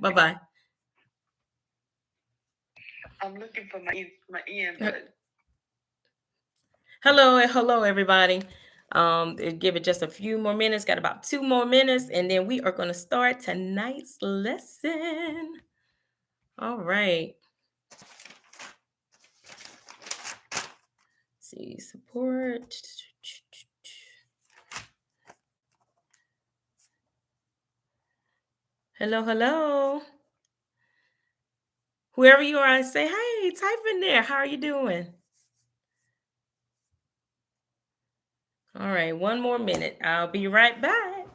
Bye-bye. I'm looking for my end button. Hello, everybody. Give it just a few more minutes. Got about 2 more minutes, and then we are going to start tonight's lesson. All right. See, support. Hello. Whoever you are, say, hey, type in there. How are you doing? All right, 1 more minute. I'll be right back.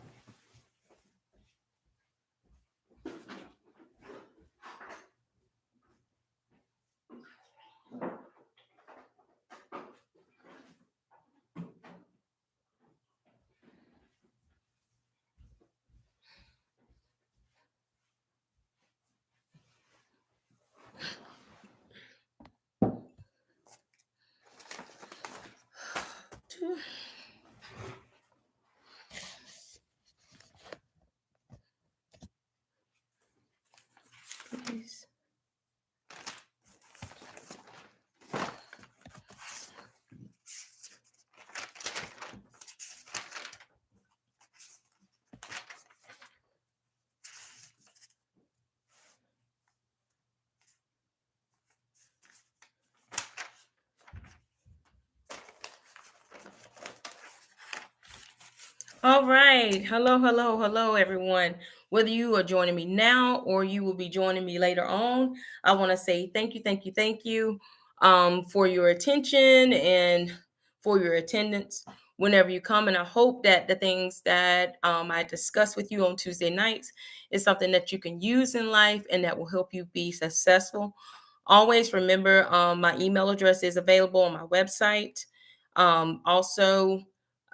Please. All right. Hello, everyone. Whether you are joining me now or you will be joining me later on, I want to say thank you for your attention and for your attendance whenever you come. And I hope that the things that I discuss with you on Tuesday nights is something that you can use in life and that will help you be successful. Always remember, my email address is available on my website. Also,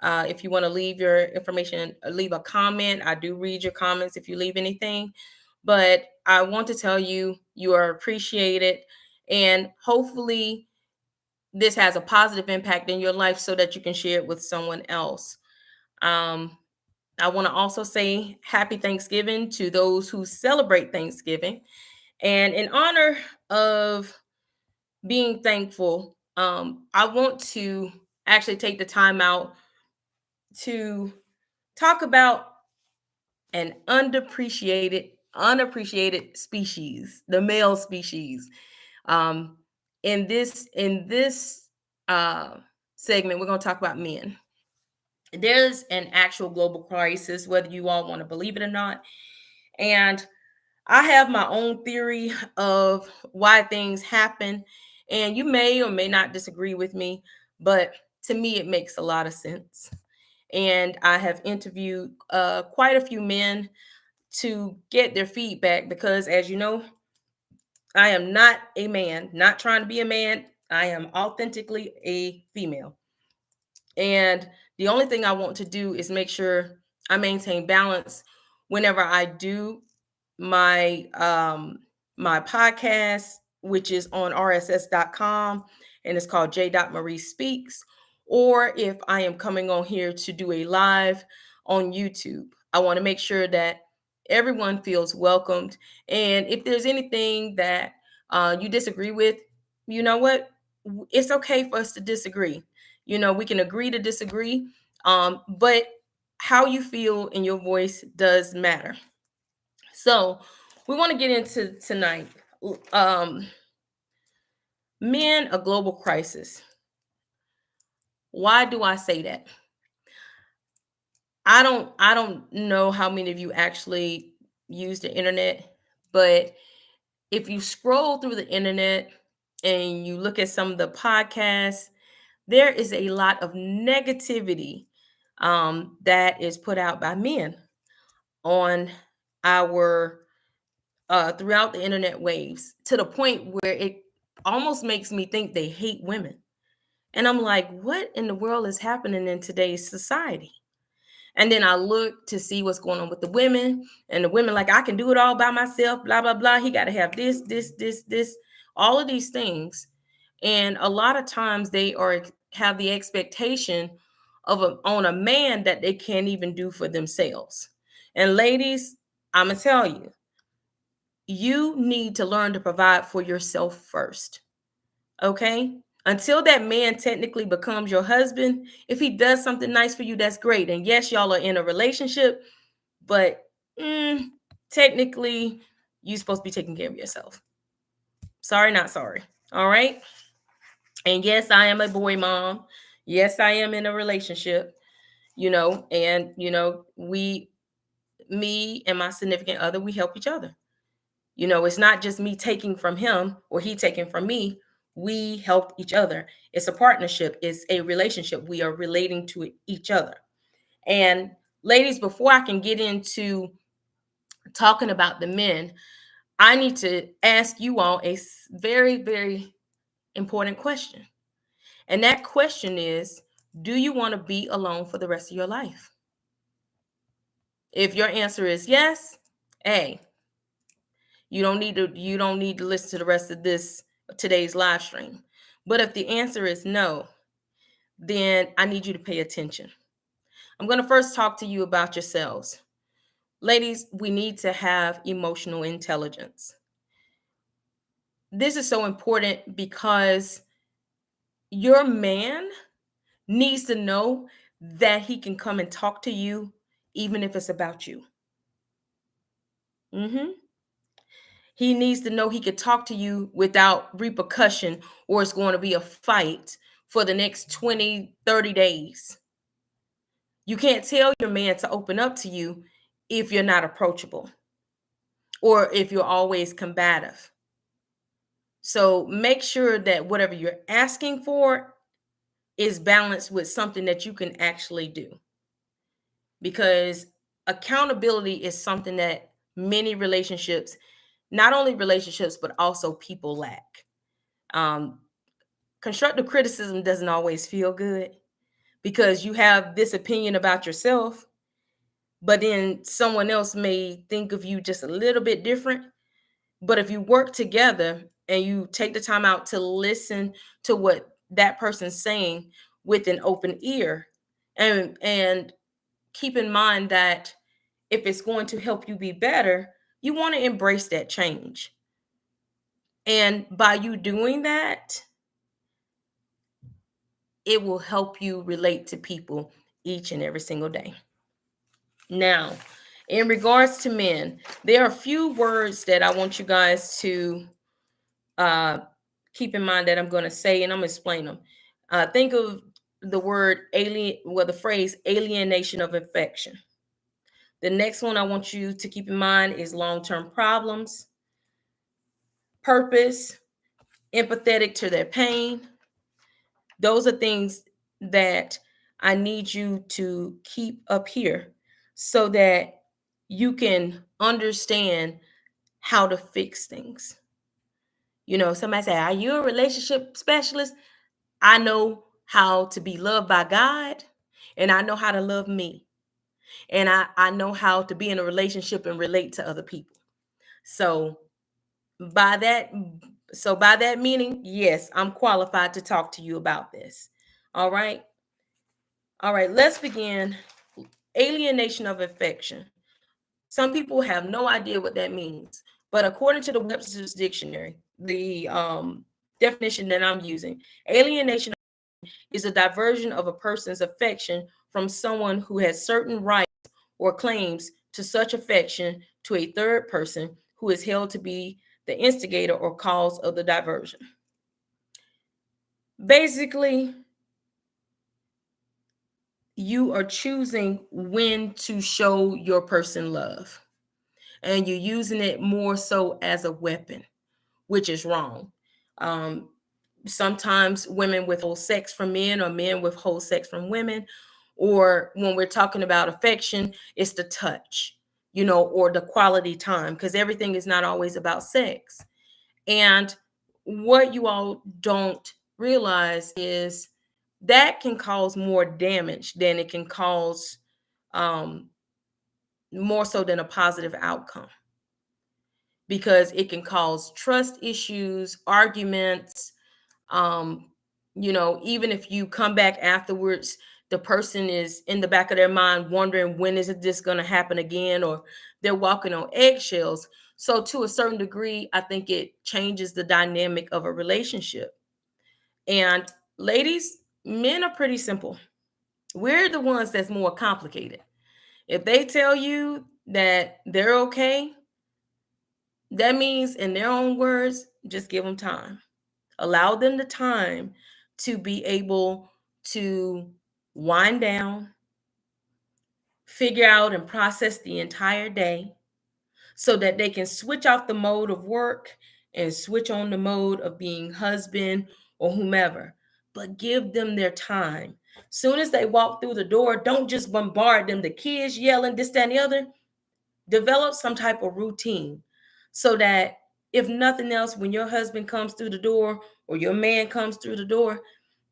if you want to leave your information, leave a comment. I do read your comments if you leave anything. But I want to tell you, you are appreciated. And hopefully, this has a positive impact in your life so that you can share it with someone else. Um, I want to also say happy Thanksgiving to those who celebrate Thanksgiving. And in honor of being thankful, I want to actually take the time out to talk about an unappreciated species, the male species. Um, in this uh, segment, we're going to talk about men. There's an actual global crisis, whether you all want to believe it or not, and I have my own theory of why things happen, and you may or may not disagree with me, but to me, it makes a lot of sense. And I have interviewed quite a few men to get their feedback because, as you know, I am not a man, not trying to be a man. I am authentically a female. And the only thing I want to do is make sure I maintain balance whenever I do my my podcast, which is on rss.com, and it's called J. Marie Speaks, or if I am coming on here to do a live on YouTube. I want to make sure that everyone feels welcomed. And if there's anything that you disagree with, you know what? It's okay for us to disagree. We can agree to disagree, but how you feel in your voice does matter. So we want to get into tonight. Um, Men, a global crisis. Why do I say that? I don't know how many of you actually use the internet, but if you scroll through the internet and you look at some of the podcasts, there is a lot of negativity that is put out by men on our throughout the internet waves, to the point where it almost makes me think they hate women. And I'm like, what in the world is happening in today's society? And then I look to see what's going on with the women, and the women like, I can do it all by myself, blah, blah, blah. He got to have this, all of these things. And a lot of times they have the expectation on a man that they can't even do for themselves. And ladies, I'm going to tell you, You need to learn to provide for yourself first. Okay? Until that man technically becomes your husband, if he does something nice for you, that's great. And yes, y'all are in a relationship, but technically, you're supposed to be taking care of yourself. Sorry, not sorry. All right? And yes, I am a boy mom. Yes, I am in a relationship, and me and my significant other, we help each other. It's not just me taking from him or he taking from me. We help each other. It's a partnership, it's a relationship. We are relating to each other. And ladies, before I can get into talking about the men, I need to ask you all a very, very important question. And that question is, do you want to be alone for the rest of your life? If your answer is yes, hey, you don't need to listen to the rest of today's live stream. But if the answer is no, then I need you to pay attention. I'm going to first talk to you about yourselves. Ladies, we need to have emotional intelligence. This is so important because your man needs to know that he can come and talk to you even if it's about you. hmm He needs to know he could talk to you without repercussion, or it's going to be a fight for the next 20, 30 days. You can't tell your man to open up to you if you're not approachable or if you're always combative. So make sure that whatever you're asking for is balanced with something that you can actually do. Because accountability is something that many relationships, not only relationships, but also people lack. Um, Constructive criticism doesn't always feel good because you have this opinion about yourself, but then someone else may think of you just a little bit different. But if you work together and you take the time out to listen to what that person's saying with an open ear, and keep in mind that if it's going to help you be better, you want to embrace that change. And by you doing that, it will help you relate to people each and every single day. Now, in regards to men, there are a few words that I want you guys to uh, keep in mind that I'm going to say, and I'm going to explain them. Think of the word alien, well, the phrase alienation of affection. The next one I want you to keep in mind is long-term problems, purpose, empathetic to their pain. Those are things that I need you to keep up here so that you can understand how to fix things. Somebody say, are you a relationship specialist? I know how to be loved by God, and I know how to love me. And I know how to be in a relationship and relate to other people. So by that, by that meaning, yes, I'm qualified to talk to you about this. All right. All right, let's begin. Alienation of affection. Some people have no idea what that means, but according to the Webster's Dictionary, the definition that I'm using, alienation is a diversion of a person's affection from someone who has certain rights or claims to such affection to a third person who is held to be the instigator or cause of the diversion. Basically, you are choosing when to show your person love, and you're using it more so as a weapon, which is wrong. Um, Sometimes women withhold sex from men, or men withhold sex from women, or when we're talking about affection, it's the touch, or the quality time, because everything is not always about sex. And what you all don't realize is that can cause more damage than it can cause, um, more so than a positive outcome, because it can cause trust issues, arguments. Even if you come back afterwards, the person is in the back of their mind wondering, when is this going to happen again, or they're walking on eggshells. So to a certain degree, I think it changes the dynamic of a relationship. And ladies, men are pretty simple. We're the ones that's more complicated. If they tell you that they're okay, that means, in their own words, just give them time. Allow them the time to be able to wind down, figure out and process the entire day so that they can switch off the mode of work and switch on the mode of being husband or whomever. But give them their time. Soon as they walk through the door, don't just bombard them. The kids yelling, this, that, and the other. Develop some type of routine so that if nothing else, when your husband comes through the door or your man comes through the door,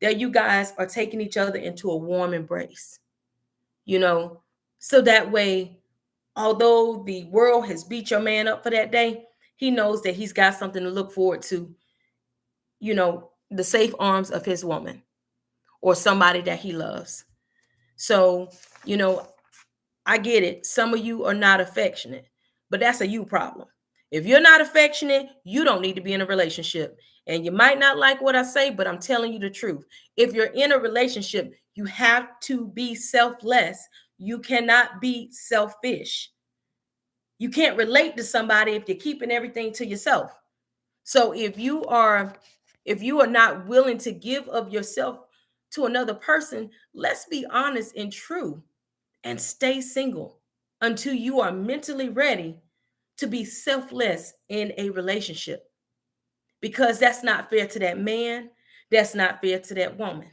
that you guys are taking each other into a warm embrace, you know, so that way, although the world has beat your man up for that day, he knows that he's got something to look forward to, the safe arms of his woman or somebody that he loves. So, you know, I get it. Some of you are not affectionate, but that's a you problem. If you're not affectionate, you don't need to be in a relationship. And you might not like what I say, but I'm telling you the truth. If you're in a relationship, you have to be selfless. You cannot be selfish. You can't relate to somebody if you're keeping everything to yourself. So if you are not willing to give of yourself to another person, let's be honest and true and stay single until you are mentally ready to be selfless in a relationship, because that's not fair to that man, that's not fair to that woman.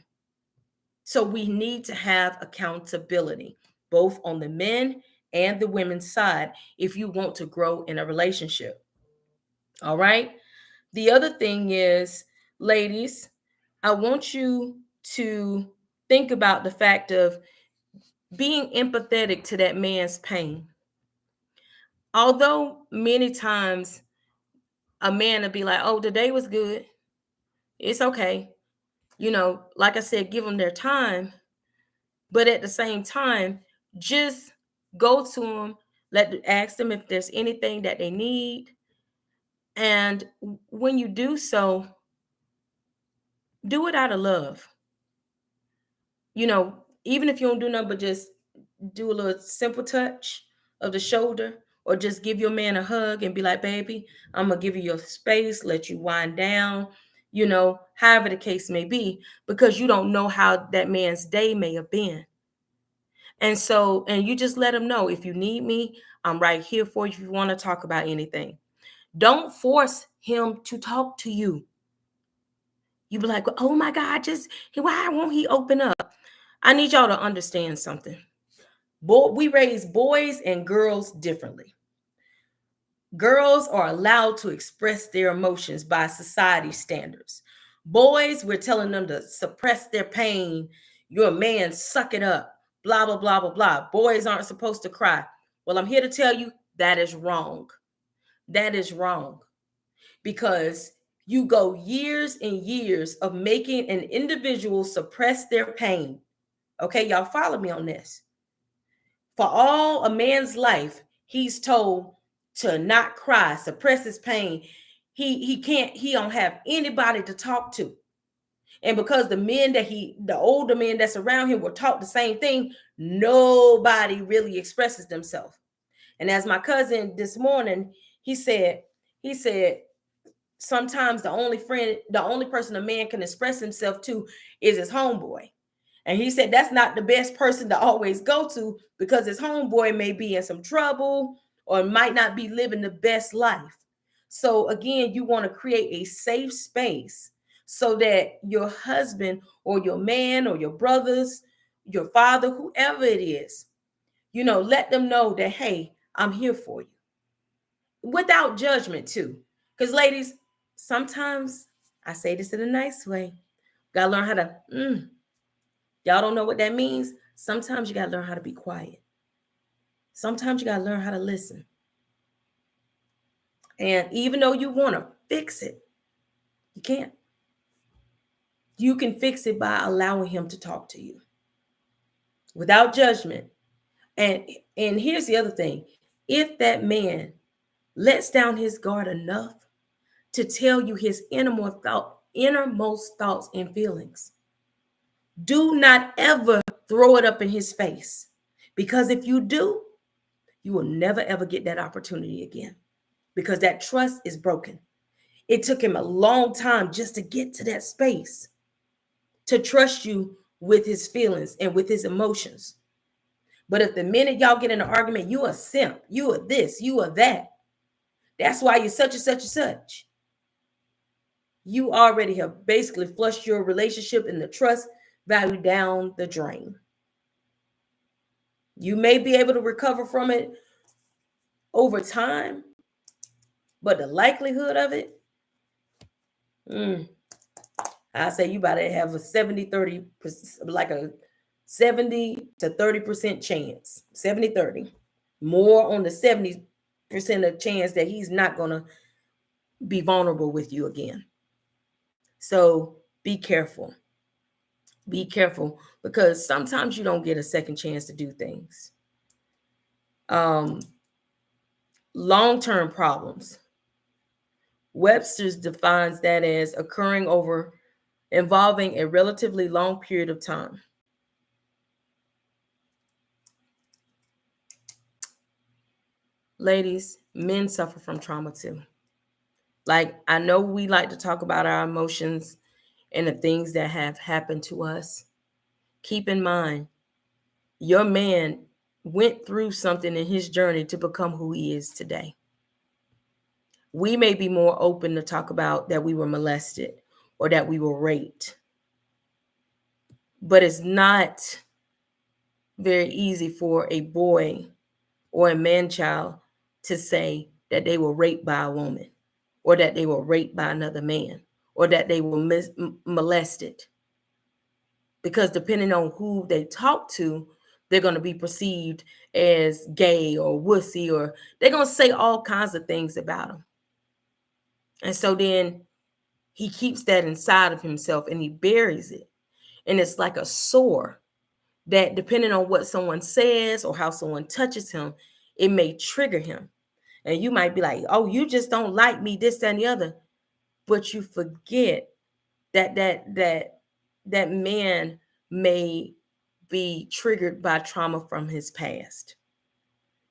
So we need to have accountability both on the men and the women's side if you want to grow in a relationship. All right. The other thing is, ladies, I want you to think about the fact of being empathetic to that man's pain. Although many times a man will be like, oh, the day was good. It's okay. Like I said, give them their time. But at the same time, just go to them, ask them if there's anything that they need. And when you do so, do it out of love. You know, even if you don't do nothing but just do a little simple touch of the shoulder, or just give your man a hug and be like, baby, I'm gonna give you your space, let you wind down, however the case may be, because you don't know how that man's day may have been. And you just let him know, if you need me, I'm right here for you if you want to talk about anything. Don't force him to talk to you. You be like, oh my God, just why won't he open up? I need y'all to understand something. We raise boys and girls differently. Girls are allowed to express their emotions by society standards. Boys, we're telling them to suppress their pain. You're a man, suck it up. Blah, blah, blah, blah, blah. Boys aren't supposed to cry. Well, I'm here to tell you that is wrong. That is wrong, because you go years and years of making an individual suppress their pain. Okay, y'all follow me on this. For all a man's life, he's told to not cry, suppress his pain. He don't have anybody to talk to. And because the older men that's around him were taught the same thing, nobody really expresses themselves. And as my cousin this morning, he said, sometimes the only person a man can express himself to is his homeboy. And he said that's not the best person to always go to, because his homeboy may be in some trouble or might not be living the best life. So again, you want to create a safe space so that your husband or your man or your brothers, your father, whoever it is, let them know that, hey, I'm here for you without judgment too. Because ladies, sometimes I say this in a nice way. Gotta learn how to y'all don't know what that means. Sometimes you gotta learn how to be quiet. Sometimes you gotta learn how to listen. And even though you want to fix it, you can't. You can fix it by allowing him to talk to you without judgment. And here's the other thing. If that man lets down his guard enough to tell you his innermost thoughts and feelings. Do not ever throw it up in his face, because if you do, you will never ever get that opportunity again, because that trust is broken. It took him a long time just to get to that space, to trust you with his feelings and with his emotions. But if the minute y'all get in an argument, you a simp, you are this, you are that, that's why you're such and such and such, you already have basically flushed your relationship and the trust value down the drain. You may be able to recover from it over time, but the likelihood of it, I say you better have a 70-30, like a 70 to 30% chance, 70-30, more on the 70% of chance that he's not going to be vulnerable with you again. So be careful. Be careful, because sometimes you don't get a second chance to do things. Long-term problems. Webster's defines that as occurring over involving a relatively long period of time. Ladies, men suffer from trauma too. Like, I know we like to talk about our emotions and the things that have happened to us. Keep in mind, your man went through something in his journey to become who he is today. We may be more open to talk about that we were molested or that we were raped, but it's not very easy for a boy or a man child to say that they were raped by a woman, or that they were raped by another man, or that they were molested. Because depending on who they talk to, they're going to be perceived as gay or wussy, or they're going to say all kinds of things about them. And so then he keeps that inside of himself and he buries it. And it's like a sore that, depending on what someone says or how someone touches him, it may trigger him. And you might be like, oh, you just don't like me, this, that, and the other. But you forget that man may be triggered by trauma from his past.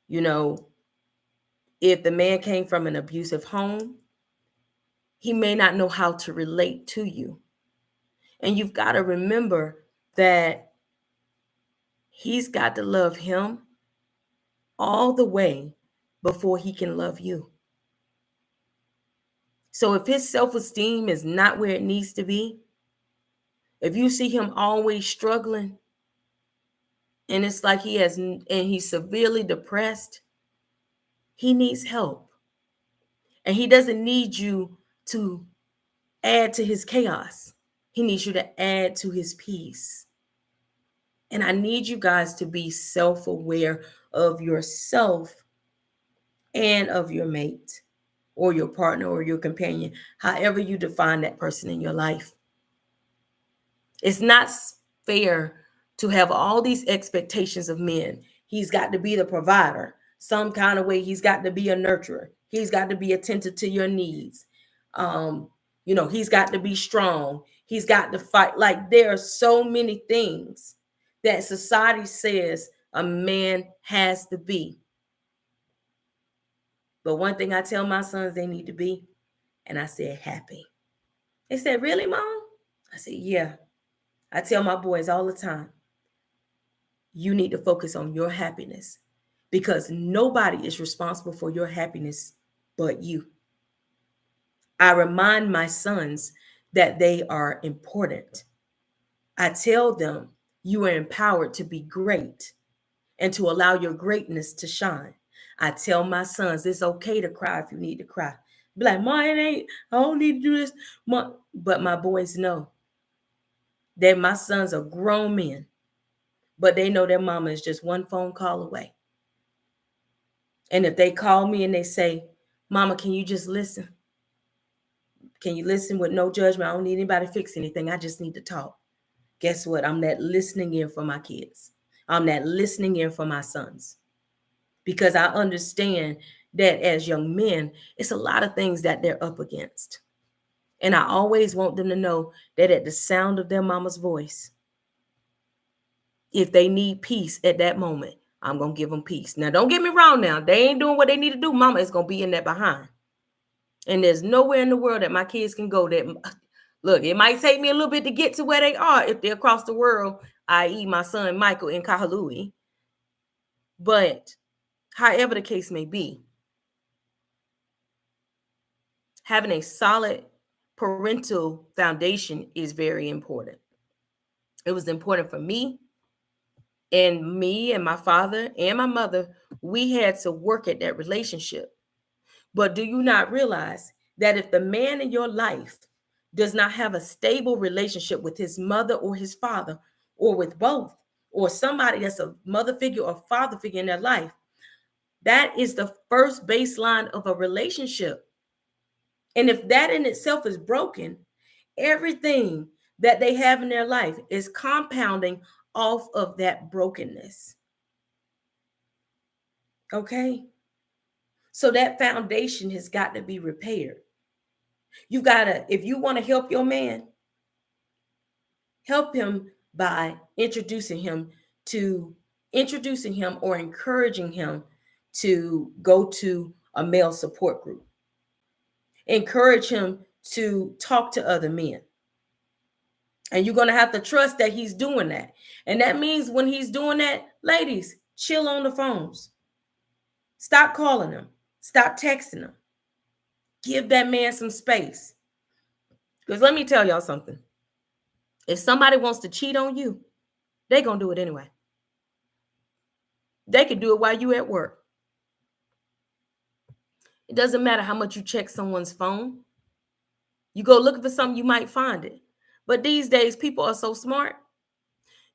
You know, if the man came from an abusive home, he may not know how to relate to you. And you've got to remember that he's got to love him all the way before he can love you. So if his self-esteem is not where it needs to be, if you see him always struggling, and it's like he's severely depressed, he needs help. And he doesn't need you to add to his chaos. He needs you to add to his peace. And I need you guys to be self-aware of yourself and of your mate or your partner or your companion, however you define that person in your life. It's not fair to have all these expectations of men. He's got to be the provider. Some kind of way, he's got to be a nurturer. He's got to be attentive to your needs. He's got to be strong. He's got to fight. Like, there are so many things that society says a man has to be. But one thing I tell my sons they need to be, and I said, happy. They said, really, Mom? I said, yeah. I tell my boys all the time, you need to focus on your happiness, because nobody is responsible for your happiness but you. I remind my sons that they are important. I tell them you are empowered to be great and to allow your greatness to shine. I tell my sons it's okay to cry if you need to cry. Be like, Mom, I don't need to do this. Mom. But my boys know that my sons are grown men, but they know their mama is just one phone call away. And if they call me and they say, Mama, can you just listen? Can you listen with no judgment? I don't need anybody to fix anything. I just need to talk. Guess what? I'm that listening ear for my kids. I'm that listening ear for my sons. Because I understand that as young men, it's a lot of things that they're up against. And I always want them to know that at the sound of their mama's voice, if they need peace at that moment, I'm going to give them peace. Now, don't get me wrong now. They ain't doing what they need to do. Mama is going to be in that behind. And there's nowhere in the world that my kids can go that, look, it might take me a little bit to get to where they are if they're across the world, i.e. my son Michael in Kahului. But however the case may be, having a solid parental foundation is very important. It was important for me and my father and my mother. We had to work at that relationship. But do you not realize that if the man in your life does not have a stable relationship with his mother or his father, or with both, or somebody that's a mother figure or father figure in their life, that is the first baseline of a relationship. And if that in itself is broken, everything that they have in their life is compounding off of that brokenness. Okay? So that foundation has got to be repaired. You got to, if you want to help your man, help him by introducing him or encouraging him to go to a male support group. Encourage him to talk to other men. And you're going to have to trust that he's doing that. And that means when he's doing that, ladies, chill on the phones. Stop calling him. Stop texting him. Give that man some space. Because let me tell y'all something. If somebody wants to cheat on you, they're going to do it anyway. They can do it while you're at work. It doesn't matter how much you check someone's phone. You go looking for something, you might find it. But these days, people are so smart.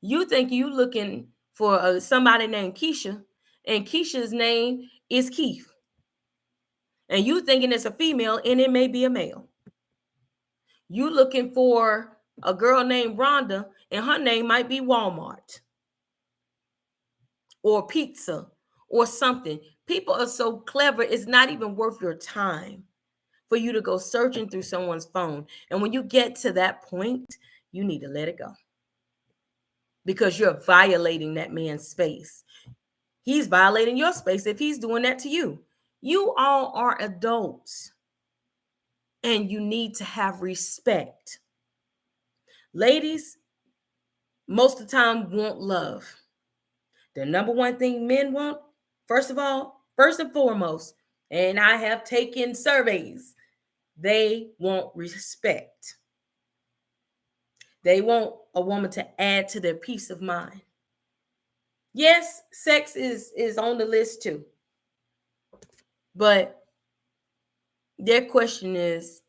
You think you looking for somebody named Keisha, and Keisha's name is Keith. And you thinking it's a female, and it may be a male. You looking for a girl named Rhonda, and her name might be Walmart or pizza or something. People are so clever, it's not even worth your time for you to go searching through someone's phone. And when you get to that point, you need to let it go. Because you're violating that man's space. He's violating your space if he's doing that to you. You all are adults. And you need to have respect. Ladies, most of the time want love. The number one thing men want, first and foremost, and I have taken surveys, they want respect. They want a woman to add to their peace of mind. Yes, sex is on the list too. But their question is,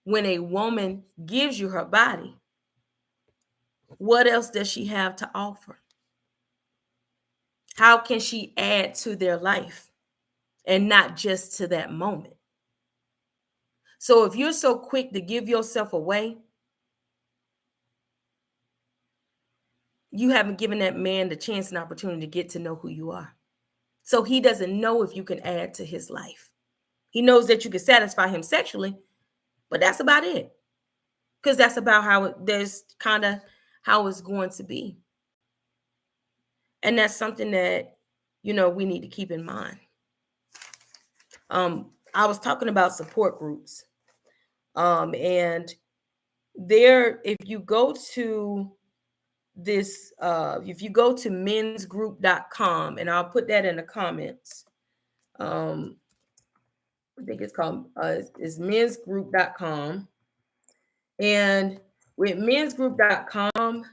when a woman gives you her body, what else does she have to offer? How can she add to their life and not just to that moment? So if you're so quick to give yourself away, you haven't given that man the chance and opportunity to get to know who you are. So he doesn't know if you can add to his life. He knows that you can satisfy him sexually, but that's about it. Because that's about there's kind of how it's going to be. And that's something that, we need to keep in mind. I was talking about support groups. And there, if you go to mensgroup.com, and I'll put that in the comments. I think it's called it's mensgroup.com. And with mensgroup.com,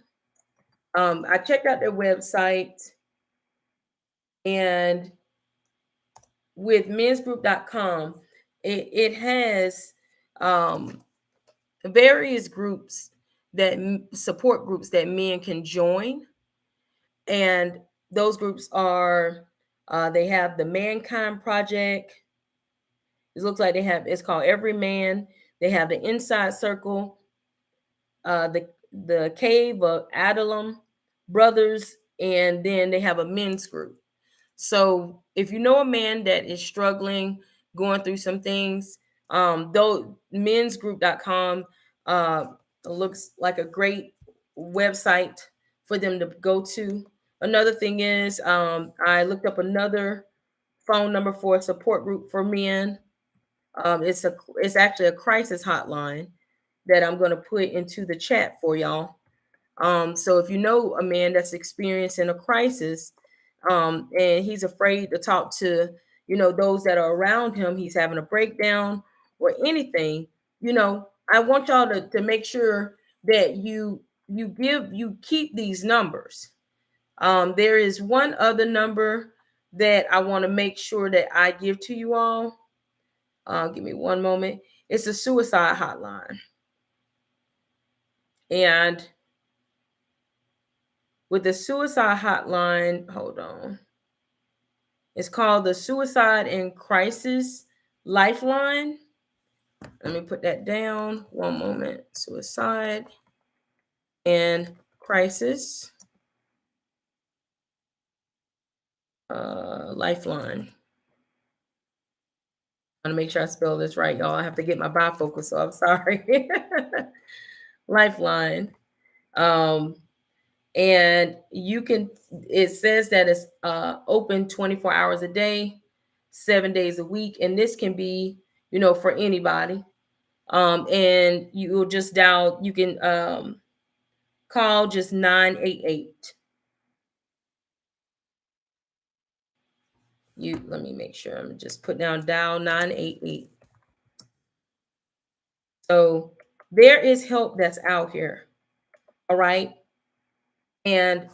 I checked out their website, and with mensgroup.com, it has various groups support groups that men can join. And those groups are, they have the Mankind Project. It looks like it's called Every Man. They have the Inside Circle, the Cave of Adullam Brothers, and then they have a men's group. So if you know a man that is struggling, going through some things, though mensgroup.com uh, looks like a great website for them to go to. Another thing is, I looked up another phone number for a support group for men. It's actually a crisis hotline that I'm going to put into the chat for y'all. So if you know a man that's experiencing a crisis, and he's afraid to talk to, those that are around him, he's having a breakdown or anything, I want y'all to make sure that you keep these numbers. There is one other number that I want to make sure that I give to you all. Give me one moment. It's a suicide hotline. And with the suicide hotline, hold on. It's called the Suicide and Crisis Lifeline. Let me put that down. One moment. Suicide and Crisis Lifeline. I want to make sure I spell this right, y'all. I have to get my bifocal, so I'm sorry. Lifeline. Um, and you can, it says that it's open 24 hours a day, 7 days a week, and this can be, for anybody. And you will just dial, you can call just 988. Let me make sure I'm just put down dial 988. So there is help that's out here. All right. And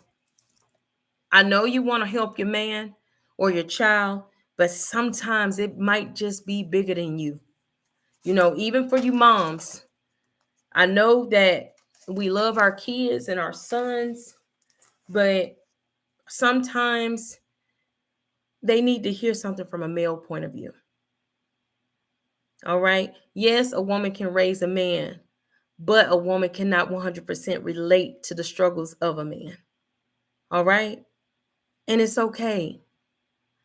I know you want to help your man or your child, but sometimes it might just be bigger than you. Even for you moms, I know that we love our kids and our sons, but sometimes they need to hear something from a male point of view. All right. Yes, a woman can raise a man, but a woman cannot 100% relate to the struggles of a man. All right. And it's okay.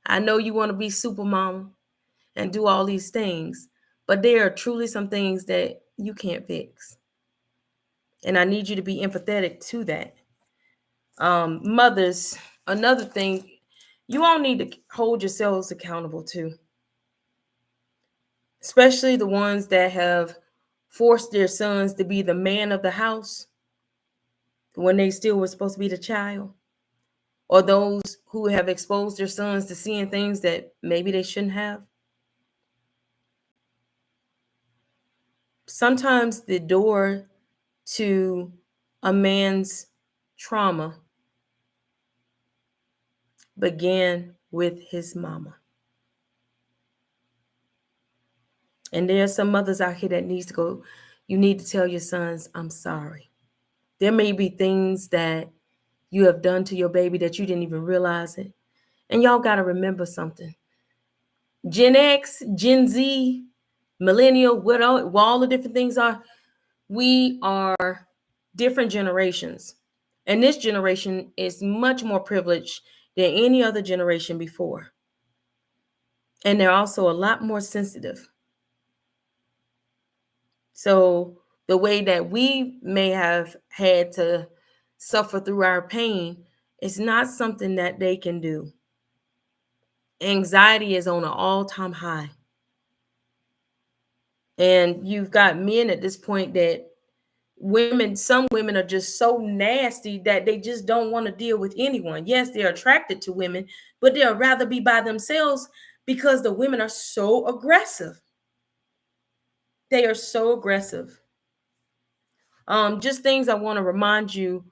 I know you want to be super mama and do all these things, but there are truly some things that you can't fix. And I need you to be empathetic to that. Mothers, another thing, you all need to hold yourselves accountable to, especially the ones that have forced their sons to be the man of the house when they still were supposed to be the child, or those who have exposed their sons to seeing things that maybe they shouldn't have. Sometimes the door to a man's trauma began with his mama. And there are some mothers out here that needs to go, you need to tell your sons, I'm sorry. There may be things that you have done to your baby that you didn't even realize it. And y'all got to remember something. Gen X, Gen Z, millennial, what all the different things are, we are different generations. And this generation is much more privileged than any other generation before. And they're also a lot more sensitive. So the way that we may have had to suffer through our pain is not something that they can do. Anxiety is on an all-time high. And you've got men at this point that some women are just so nasty that they just don't want to deal with anyone. Yes, they're attracted to women, but they'll rather be by themselves because the women are so aggressive. They are so aggressive. Just things I want to remind you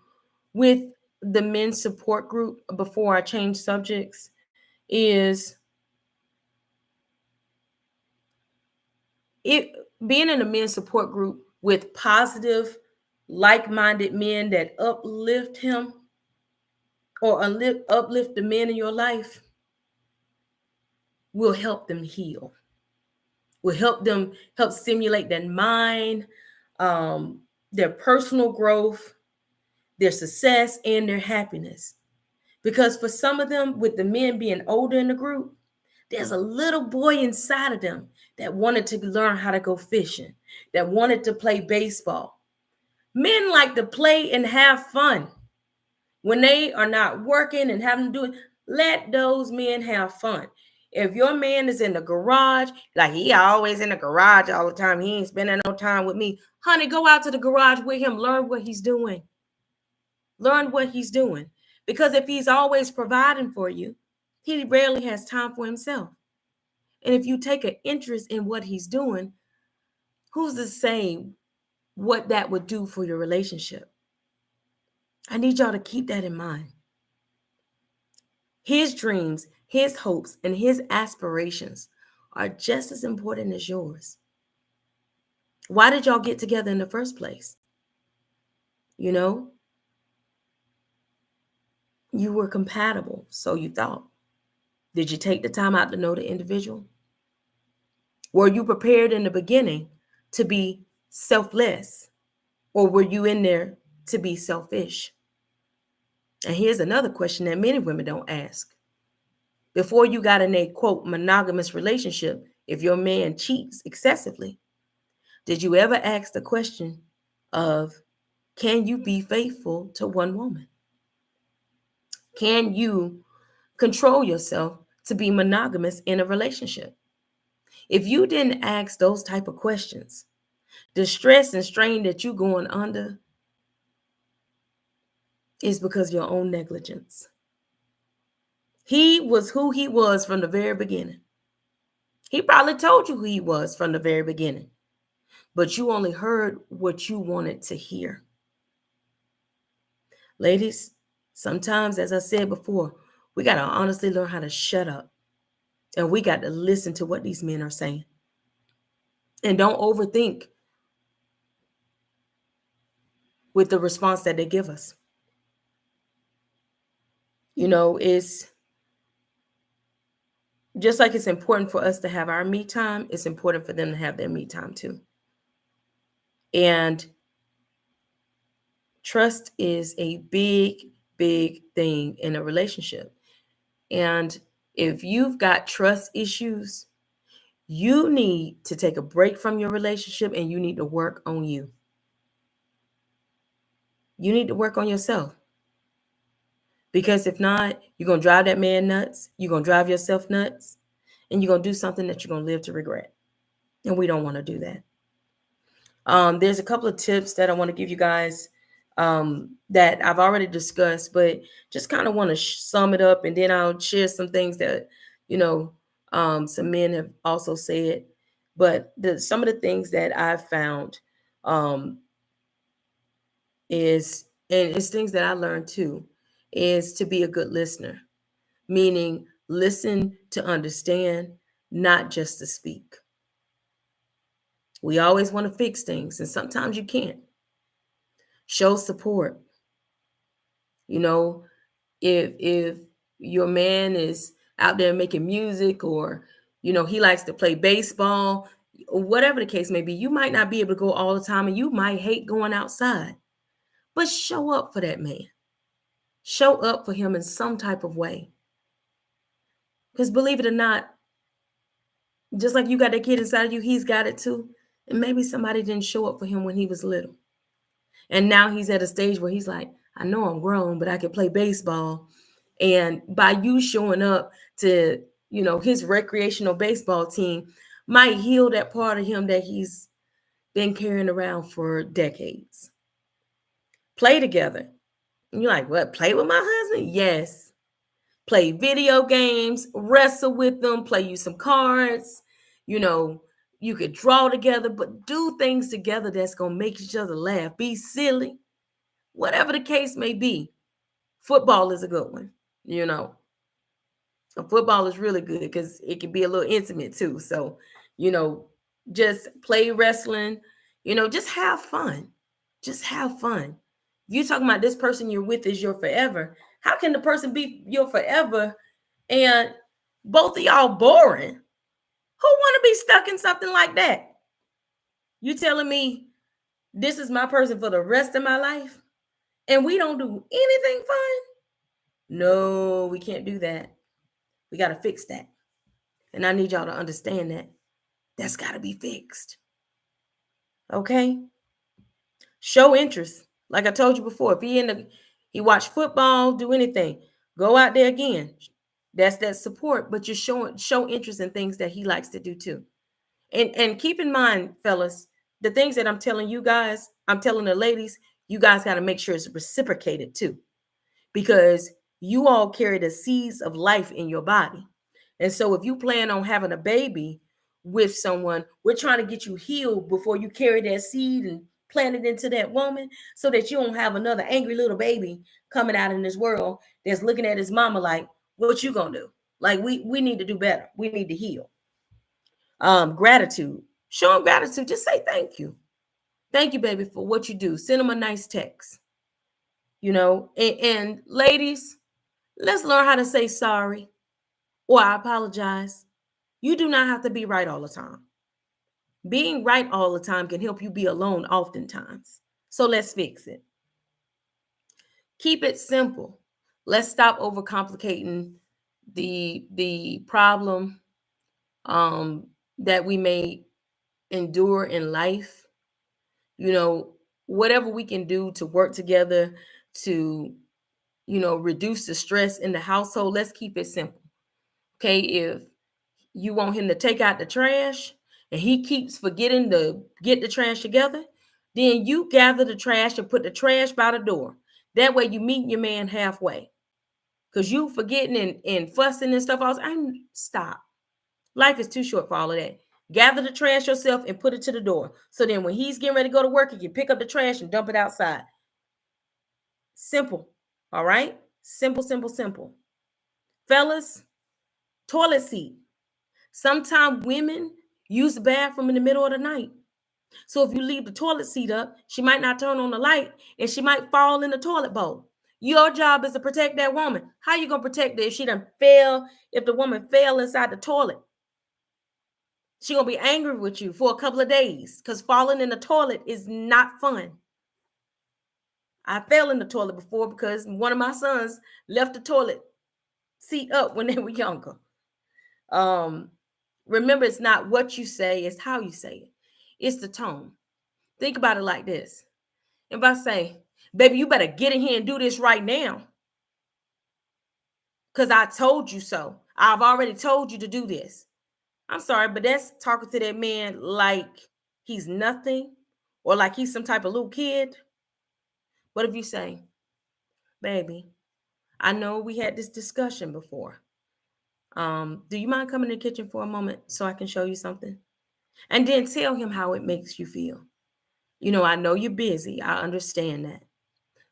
with the men's support group before I change subjects is it being in a men's support group with positive, like-minded men that uplift him or uplift the men in your life will help them heal, will help stimulate their mind, their personal growth, their success, and their happiness. Because for some of them, with the men being older in the group, there's a little boy inside of them that wanted to learn how to go fishing, that wanted to play baseball. Men like to play and have fun. When they are not working and having to do it, let those men have fun. If your man is in the garage, like he always in the garage all the time, he ain't spending no time with me. Honey, go out to the garage with him. Learn what he's doing. Learn what he's doing. Because if he's always providing for you, he rarely has time for himself. And if you take an interest in what he's doing, who's to say what that would do for your relationship? I need y'all to keep that in mind. His dreams, his hopes, and his aspirations are just as important as yours. Why did y'all get together in the first place? You know, you were compatible, so you thought. Did you take the time out to know the individual? Were you prepared in the beginning to be selfless, or were you in there to be selfish? And here's another question that many women don't ask. Before you got in a quote monogamous relationship, if your man cheats excessively, did you ever ask the question of, can you be faithful to one woman? Can you control yourself to be monogamous in a relationship? If you didn't ask those type of questions, the stress and strain that you're going under is because of your own negligence. He was who he was from the very beginning. He probably told you who he was from the very beginning, but you only heard what you wanted to hear. Ladies, sometimes, as I said before, we got to honestly learn how to shut up, and we got to listen to what these men are saying. And don't overthink with the response that they give us. You know, it's just like it's important for us to have our me time, it's important for them to have their me time too. And trust is a big, big thing in a relationship. And if you've got trust issues, you need to take a break from your relationship and you need to work on you. You need to work on yourself. Because if not, you're going to drive that man nuts. You're going to drive yourself nuts. And you're going to do something that you're going to live to regret. And we don't want to do that. There's a couple of tips that I want to give you guys that I've already discussed, but just kind of want to sum it up. And then I'll share some things that, you know, some men have also said. But some of the things that I've found um, and it's things that I learned too, is to be a good listener, meaning listen to understand, not just to speak. We always want to fix things, and sometimes you can't. Show support. You know, if your man is out there making music, or you know he likes to play baseball, or whatever the case may be, you might not be able to go all the time, and you might hate going outside, but show up for that man. Show up for him in some type of way. Because believe it or not, just like you got that kid inside of you, he's got it too. And maybe somebody didn't show up for him when he was little. And now he's at a stage where he's like, I know I'm grown, but I can play baseball. And by you showing up to, you know, his recreational baseball team might heal that part of him that he's been carrying around for decades. Play together. And you're like, what? Play with my husband? Yes. Play video games, wrestle with them, play you some cards. You know, you could draw together, but do things together that's going to make each other laugh. Be silly, whatever the case may be. Football is a good one, you know. Football is really good because it can be a little intimate too. So, you know, just play wrestling, you know, just have fun. Just have fun. If you're talking about this person you're with is your forever, how can the person be your forever and both of y'all boring? Who want to be stuck in something like that? You telling me this is my person for the rest of my life and we don't do anything fun? No, we can't do that. We got to fix that. And I need y'all to understand that. That's got to be fixed. Okay? Show interest. Like I told you before, if he watch football, do anything, go out there again. That's that support, but you're showing show interest in things that he likes to do too. And keep in mind, fellas, the things that I'm telling you guys, I'm telling the ladies, you guys got to make sure it's reciprocated too, because you all carry the seeds of life in your body. And so if you plan on having a baby with someone, we're trying to get you healed before you carry that seed and plant it into that woman, so that you don't have another angry little baby coming out in this world that's looking at his mama like, what you gonna do? Like we need to do better. We need to heal. Gratitude. Show him gratitude. Just say thank you. Thank you, baby, for what you do. Send him a nice text. And ladies, let's learn how to say sorry or I apologize. You do not have to be right all the time. Being right all the time can help you be alone oftentimes. So let's fix it. Keep it simple. Let's stop overcomplicating the problem um, that we may endure in life. You know, whatever we can do to work together to, reduce the stress in the household, let's keep it simple. Okay, if you want him to take out the trash and he keeps forgetting to get the trash together, then you gather the trash and put the trash by the door. That way you meet your man halfway. Because you forgetting and fussing and stuff. Stop. Life is too short for all of that. Gather the trash yourself and put it to the door. So then when he's getting ready to go to work, he can pick up the trash and dump it outside. Simple. All right? Simple, simple, simple. Fellas, toilet seat. Sometimes women use the bathroom in the middle of the night. So if you leave the toilet seat up, she might not turn on the light and she might fall in the toilet bowl. Your job is to protect that woman. How you gonna protect her if she done fell, if the woman fell inside the toilet? She gonna be angry with you for a couple of days because falling in the toilet is not fun. I fell in the toilet before because one of my sons left the toilet seat up when they were younger. Um, Remember, it's not what you say, it's how you say it. It's the tone. Think about it like this. If I say, baby, you better get in here and do this right now, because I told you so. I've already told you to do this. I'm sorry, but that's talking to that man like he's nothing or like he's some type of little kid. But if you say, baby, I know we had this discussion before. Do you mind coming in the kitchen for a moment so I can show you something? And then tell him how it makes you feel. I know you're busy. I understand that.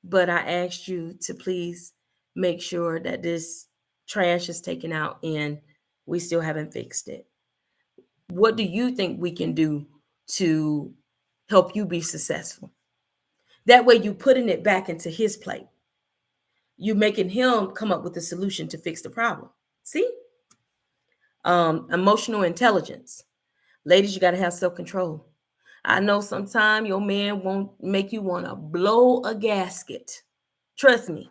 But I asked you to please make sure that this trash is taken out and we still haven't fixed it. What do you think we can do to help you be successful? That way, you putting it back into his plate. You making him come up with a solution to fix the problem. See? Emotional intelligence. Ladies, you got to have self-control. I know sometimes your man won't make you want to blow a gasket. Trust me.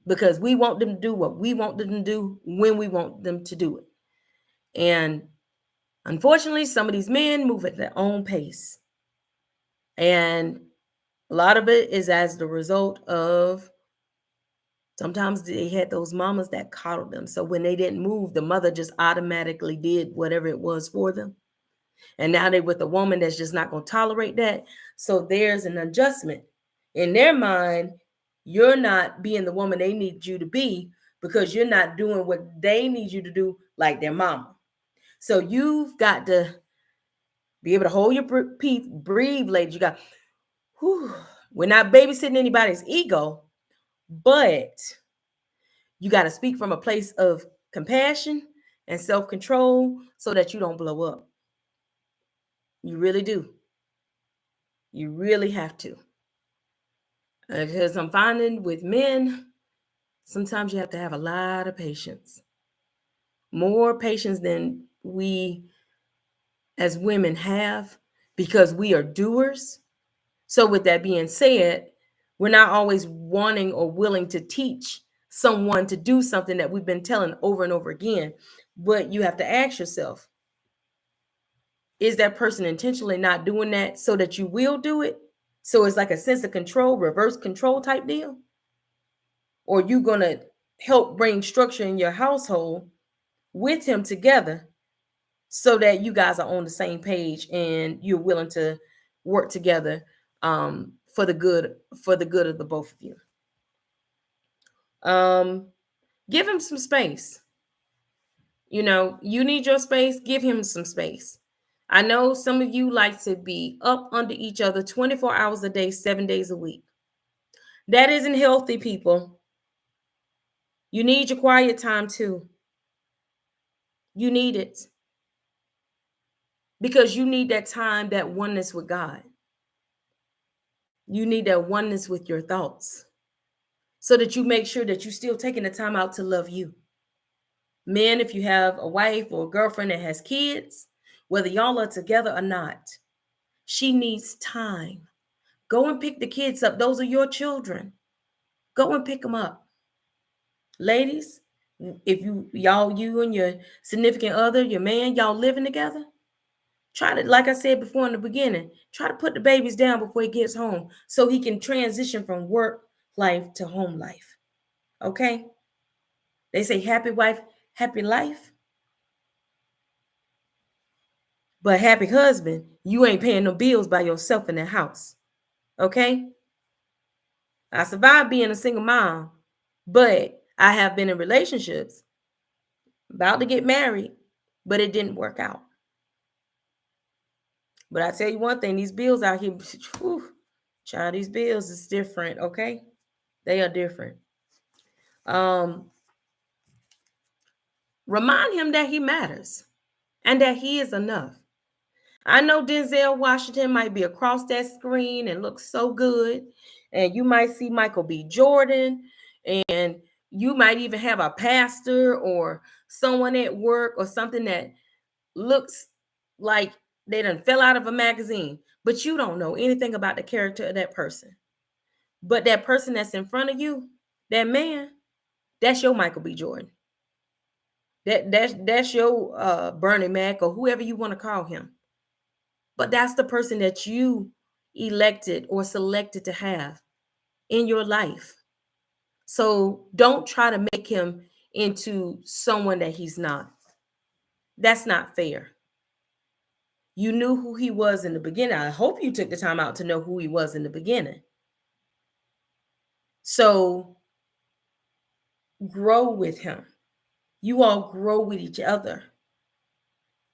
Because we want them to do what we want them to do when we want them to do it. And unfortunately, some of these men move at their own pace. And a lot of it is as the result of sometimes they had those mamas that coddled them. So when they didn't move, the mother just automatically did whatever it was for them. And now they're with a woman that's just not going to tolerate that. So there's an adjustment. In their mind, you're not being the woman they need you to be because you're not doing what they need you to do like their mama. So you've got to be able to hold your peace, breathe, ladies. You got, whew, we're not babysitting anybody's ego, but you got to speak from a place of compassion and self-control so that you don't blow up. You really do. You really have to. Because I'm finding with men, sometimes you have to have a lot of patience. More patience than we as women have because we are doers. So with that being said, We're not always wanting or willing to teach someone to do something that we've been telling over and over again. But you have to ask yourself, is that person intentionally not doing that so that you will do it? So it's like a sense of control, reverse control type deal? Or you going to help bring structure in your household with him together so that you guys are on the same page and you're willing to work together for the good of the both of you. Give him some space. You need your space, give him some space. I know some of you like to be up under each other 24 hours a day, 7 days a week. That isn't healthy, people. You need your quiet time too. You need it because you need that time, that oneness with God. You need that oneness with your thoughts so that you make sure that you're still taking the time out to love you. Men, if you have a wife or a girlfriend that has kids, whether y'all are together or not, she needs time. Go and pick the kids up. Those are your children. Go and pick them up. Ladies, if you and your significant other, your man, y'all living together, try to, like I said before in the beginning, try to put the babies down before he gets home so he can transition from work life to home life. Okay? They say happy wife, happy life. But happy husband, you ain't paying no bills by yourself in the house. Okay? I survived being a single mom, but I have been in relationships, about to get married, but it didn't work out. But I tell you one thing, these bills out here, whew, child, these bills is different, okay? They are different. Remind him that he matters and that he is enough. I know Denzel Washington might be across that screen and look so good, and you might see Michael B. Jordan, and you might even have a pastor or someone at work or something that looks like they done fell out of a magazine, but you don't know anything about the character of that person. But that person that's in front of you, that man, that's your Michael B. Jordan. That's your Bernie Mac or whoever you want to call him. But that's the person that you elected or selected to have in your life. So don't try to make him into someone that he's not. That's not fair. You knew who he was in the beginning. I hope you took the time out to know who he was in the beginning. So grow with him. You all grow with each other.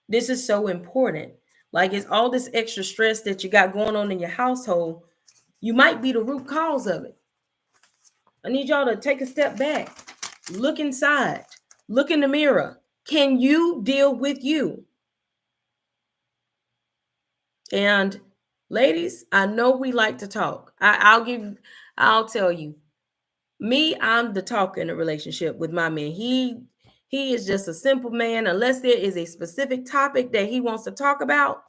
This is so important. Like, it's all this extra stress that you got going on in your household. You might be the root cause of it. I need y'all to take a step back. Look inside. Look in the mirror. Can you deal with you? And ladies, I know we like to talk. I'll tell you. Me, I'm the talker in a relationship with my man. He is just a simple man. Unless there is a specific topic that he wants to talk about,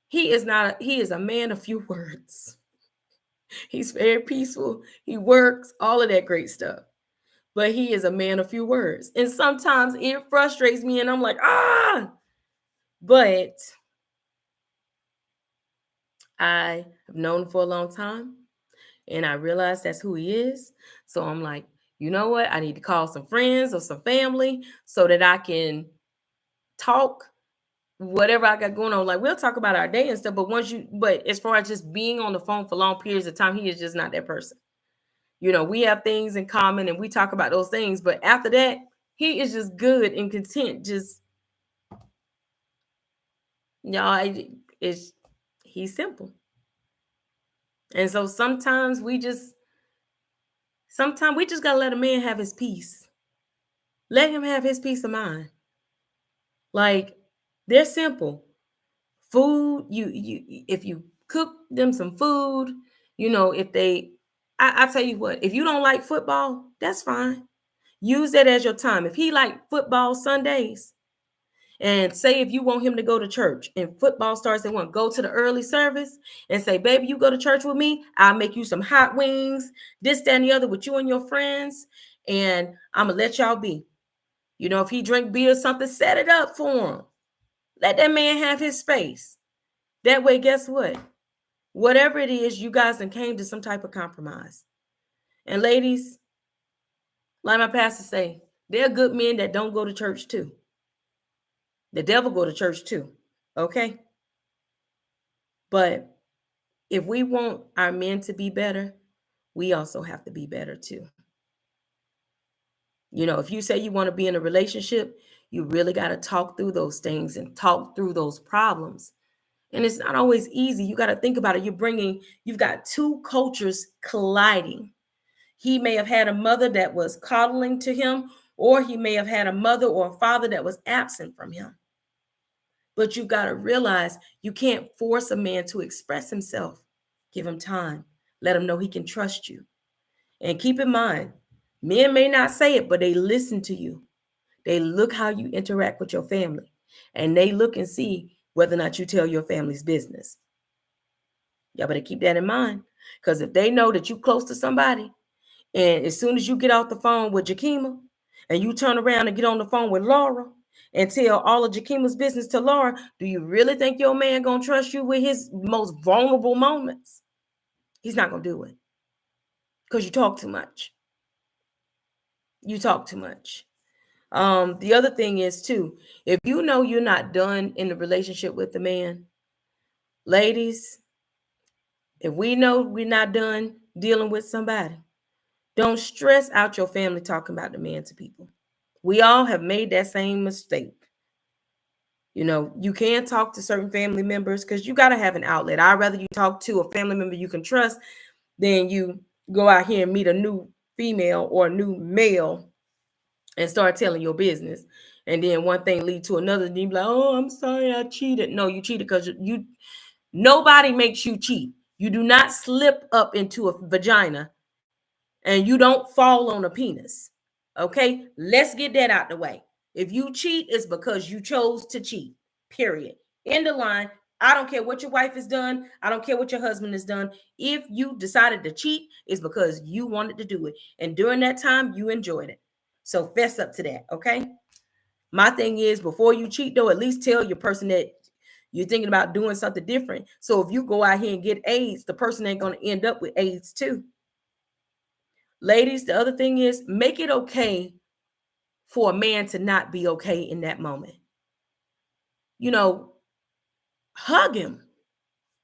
he is a man of few words. He's very peaceful. He works, all of that great stuff. But he is a man of few words. And sometimes it frustrates me and I'm like, but I have known him for a long time and I realized that's who he is. So I'm like, you know what? I need to call some friends or some family so that I can talk whatever I got going on. Like, we'll talk about our day and stuff, but as far as just being on the phone for long periods of time, he is just not that person. We have things in common and we talk about those things, but after that, he is just good and content. Just, he's simple. And so sometimes we just gotta let a man have his peace. Let him have his peace of mind. Like, they're simple. Food, if you cook them some food, I tell you what, if you don't like football, that's fine. Use that as your time. If he like football Sundays And say if you want him to go to church and football starts, they want to go to the early service and say, baby, you go to church with me. I'll make you some hot wings, this, that, and the other with you and your friends. And I'm going to let y'all be. You know, if he drink beer or something, set it up for him. Let that man have his space. That way, guess what? Whatever it is, you guys done came to some type of compromise. And ladies, like my pastor say, there are good men that don't go to church too. The devil go to church too. Okay? But if we want our men to be better, we also have to be better too. You know, if you say you want to be in a relationship, you really got to talk through those things and talk through those problems. And it's not always easy. You got to think about it. You've got two cultures colliding. He may have had a mother that was coddling to him, or he may have had a mother or a father that was absent from him. But you've got to realize you can't force a man to express himself. Give him time. Let him know he can trust you. And keep in mind, men may not say it, but they listen to you. They look how you interact with your family. And they look and see whether or not you tell your family's business. Y'all better keep that in mind. Because if they know that you close to somebody, and as soon as you get off the phone with Jakima, and you turn around and get on the phone with Laura, and tell all of Jakima's business to Laura, do you really think your man gonna trust you with his most vulnerable moments? He's not gonna do it. Because you talk too much. You talk too much. The other thing is too, if you know you're not done in the relationship with the man, ladies, if we know we're not done dealing with somebody, don't stress out your family talking about the man to people. We all have made that same mistake. You know, you can talk to certain family members because you got to have an outlet. I'd rather you talk to a family member you can trust than you go out here and meet a new female or a new male and start telling your business. And then one thing lead to another. And you be like, oh, I'm sorry, I cheated. No, you cheated because nobody makes you cheat. You do not slip up into a vagina and you don't fall on a penis. Okay, let's get that out the way. If you cheat, it's because you chose to cheat. Period. End of line. I don't care what your wife has done. I don't care what your husband has done. If you decided to cheat, it's because you wanted to do it. And during that time, you enjoyed it. So fess up to that. Okay. My thing is, before you cheat, though, at least tell your person that you're thinking about doing something different. So if you go out here and get AIDS, the person ain't going to end up with AIDS too. Ladies, the other thing is, make it okay for a man to not be okay in that moment. You know, hug him.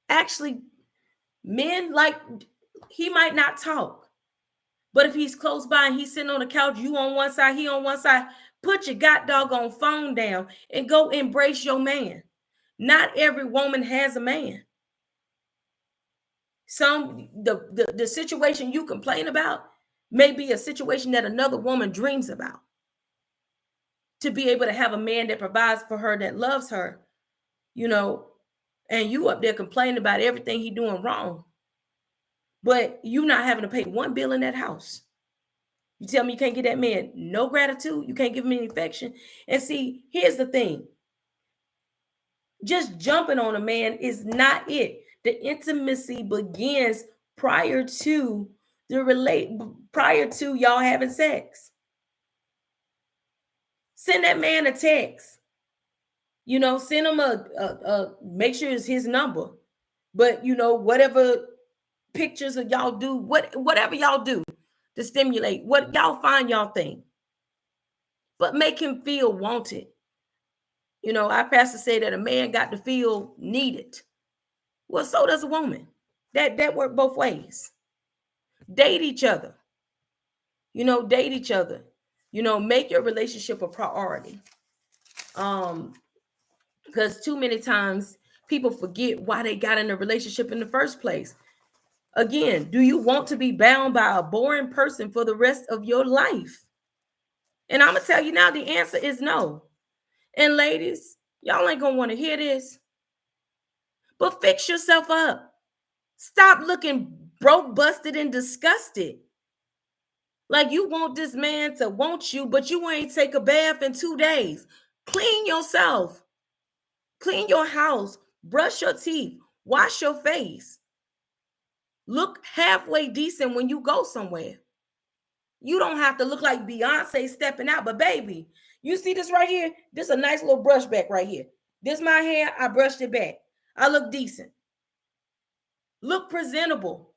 Actually, men, like, he might not talk, but if he's close by and he's sitting on the couch, you on one side, he on one side, put your god doggone phone down and go embrace your man. Not every woman has a man. The situation you complain about may be a situation that another woman dreams about. To be able to have a man that provides for her, that loves her, you know, and you up there complaining about everything he doing wrong, but you not having to pay one bill in that house. You tell me you can't get that man no gratitude, you can't give him any affection. And see, here's the thing. Just jumping on a man is not it. The intimacy begins prior to prior to y'all having sex. Send that man a text. You know, send him a make sure it's his number. But you know, whatever pictures of y'all do, whatever y'all do to stimulate, what y'all find y'all thing. But make him feel wanted. You know, our pastor said that a man got to feel needed. Well, so does a woman. That work both ways. Date each other. You know, date each other. You know, make your relationship a priority. Because too many times people forget why they got in a relationship in the first place. Again, do you want to be bound by a boring person for the rest of your life? And I'm going to tell you now, the answer is no. And ladies, y'all ain't going to want to hear this. But fix yourself up. Stop looking broke, busted, and disgusted. Like you want this man to want you, but you ain't take a bath in 2 days. Clean yourself, clean your house, brush your teeth, wash your face. Look halfway decent when you go somewhere. You don't have to look like Beyonce stepping out, but baby, you see this right here? This is a nice little brush back right here. This my hair, I brushed it back. I look decent. Look presentable.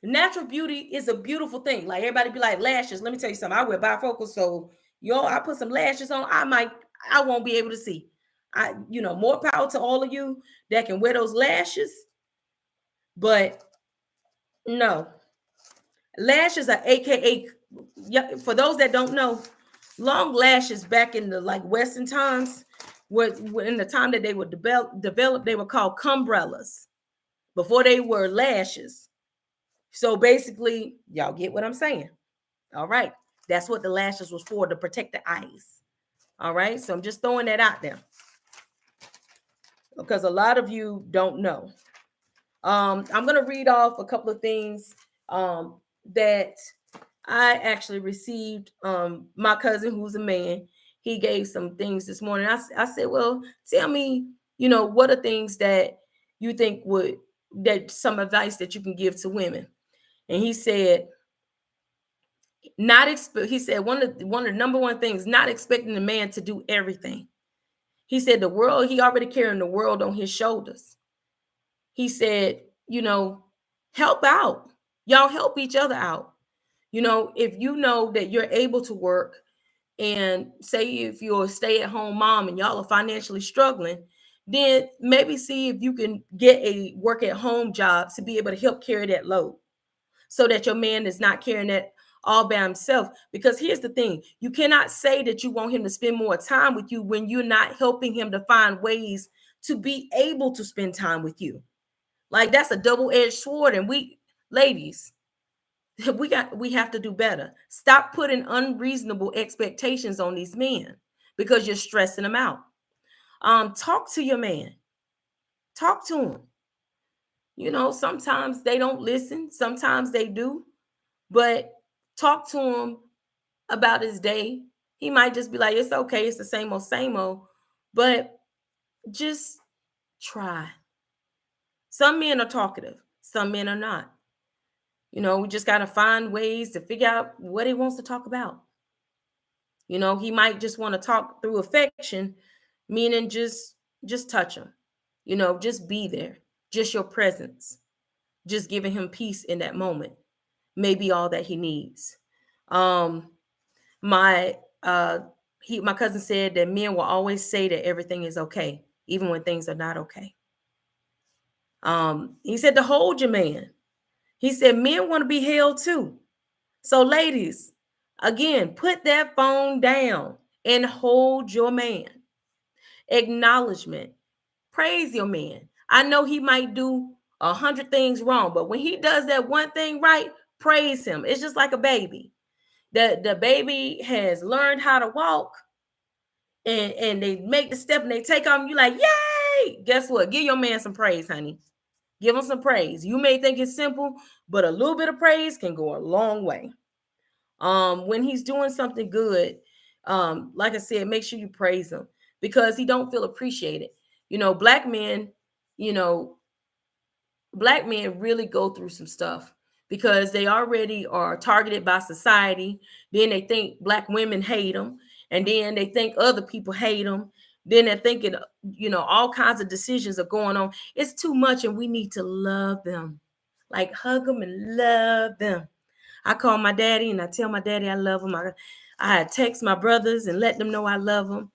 Natural beauty is a beautiful thing. Like everybody be like lashes. Let me tell you something. I wear bifocals, so I put some lashes on. I won't be able to see. More power to all of you that can wear those lashes. But no, lashes are AKA. For those that don't know, long lashes back in the like Western times, were in the time that they were developed, they were called cumbrellas before they were lashes. So basically, y'all get what I'm saying. All right. That's what the lashes was for, to protect the eyes. All right. So I'm just throwing that out there because a lot of you don't know. I'm going to read off a couple of things that I actually received. My cousin, who's a man, he gave some things this morning. I said, well, tell me, what are things that you think that some advice that you can give to women? And he said, he said one of the number one things, not expecting the man to do everything. He said the world, he already carrying the world on his shoulders. He said, help out. Y'all help each other out. If you know that you're able to work, and say if you're a stay-at-home mom and y'all are financially struggling, then maybe see if you can get a work-at-home job to be able to help carry that load, so that your man is not carrying that all by himself. Because here's the thing, you cannot say that you want him to spend more time with you when you're not helping him to find ways to be able to spend time with you. Like, that's a double-edged sword. And we ladies, we have to do better. Stop putting unreasonable expectations on these men because you're stressing them out. Talk to your man. Talk to him. Sometimes they don't listen, sometimes they do, but talk to him about his day. He might just be like, it's okay, it's the same old, but just try. Some men are talkative, some men are not. We just got to find ways to figure out what he wants to talk about. He might just want to talk through affection, meaning just touch him. Just be there. Just your presence. Just giving him peace in that moment may be all that he needs. My my cousin said that men will always say that everything is okay, even when things are not okay. He said to hold your man. He said men want to be held too. So ladies, again, put that phone down and hold your man. Acknowledgement. Praise your man. I know he might do 100 things wrong, but when he does that one thing right, praise him. It's just like a baby. The baby has learned how to walk, and they make the step and they take off, and you're like, yay! Guess what? Give your man some praise, honey. Give him some praise. You may think it's simple, but a little bit of praise can go a long way. When he's doing something good, like I said, make sure you praise him, because he don't feel appreciated. Black men, you know, black men really go through some stuff because they already are targeted by society. Then they think black women hate them, and then they think other people hate them. Then they're thinking, all kinds of decisions are going on. It's too much, and we need to love them, like hug them and love them. I call my daddy and I tell my daddy I love him. I text my brothers and let them know I love them.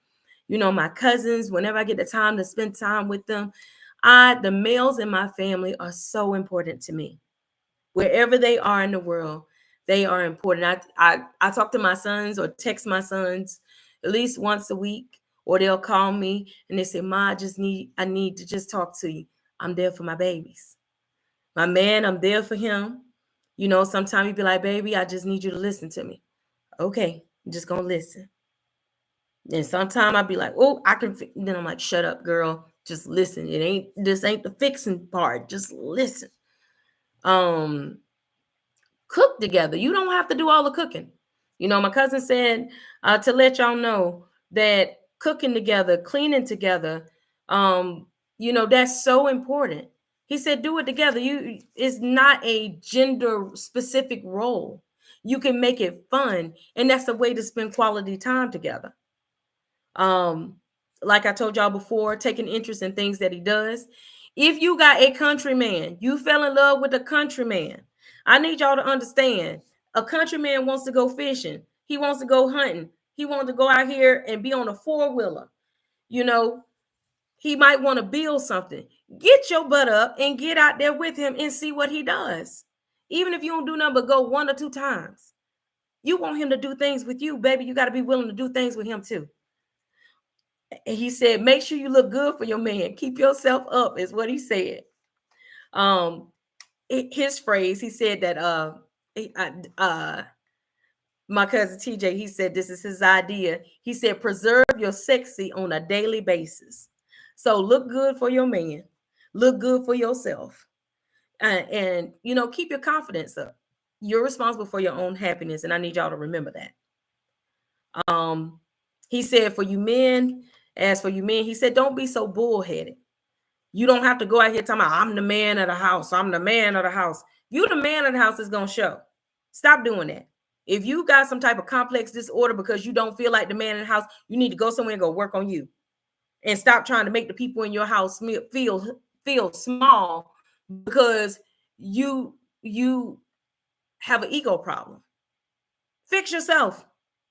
My cousins, whenever I get the time to spend time with them. The males in my family are so important to me. Wherever they are in the world, they are important. I talk to my sons or text my sons at least once a week, or they'll call me and they say, Ma, I need to just talk to you. I'm there for my babies. My man, I'm there for him. Sometimes he'd be like, baby, I just need you to listen to me. Okay, I'm just gonna listen. And sometimes I'd be like, oh, I can. Then I'm like, shut up, girl. Just listen. This ain't the fixing part. Just listen. Um, Cook together. You don't have to do all the cooking. My cousin said to let y'all know that cooking together, cleaning together, that's so important. He said, do it together. It's not a gender specific role. You can make it fun, and that's a way to spend quality time together. Um, like I told y'all before, taking interest in things that he does. If you got a countryman, you fell in love with a countryman, I need y'all to understand a countryman wants to go fishing. He wants to go hunting. He wants to go out here and be on a four-wheeler. You know, he might want to build something. Get your butt up and get out there with him and see what he does. Even if you don't do nothing but go 1 or 2 times, you want him to do things with you, baby. You got to be willing to do things with him too. And he said, make sure you look good for your man. Keep yourself up, is what he said. Um, his phrase, he said that my cousin TJ, he said this is his idea. He said, preserve your sexy on a daily basis. So look good for your man, look good for yourself, and keep your confidence up. You're responsible for your own happiness, and I need y'all to remember that. Um, he said, for you men, he said, don't be so bullheaded. You don't have to go out here talking about, I'm the man of the house. I'm the man of the house. You the man of the house is going to show. Stop doing that. If you got some type of complex disorder because you don't feel like the man in the house, you need to go somewhere and go work on you. And stop trying to make the people in your house feel small because you have an ego problem. Fix yourself.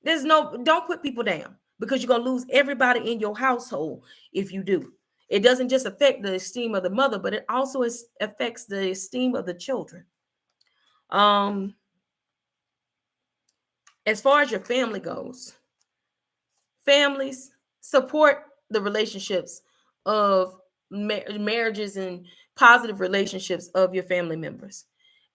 Don't put people down because you're going to lose everybody in your household if you do. It doesn't just affect the esteem of the mother, but it also affects the esteem of the children. As far as your family goes, families support the relationships of marriages and positive relationships of your family members.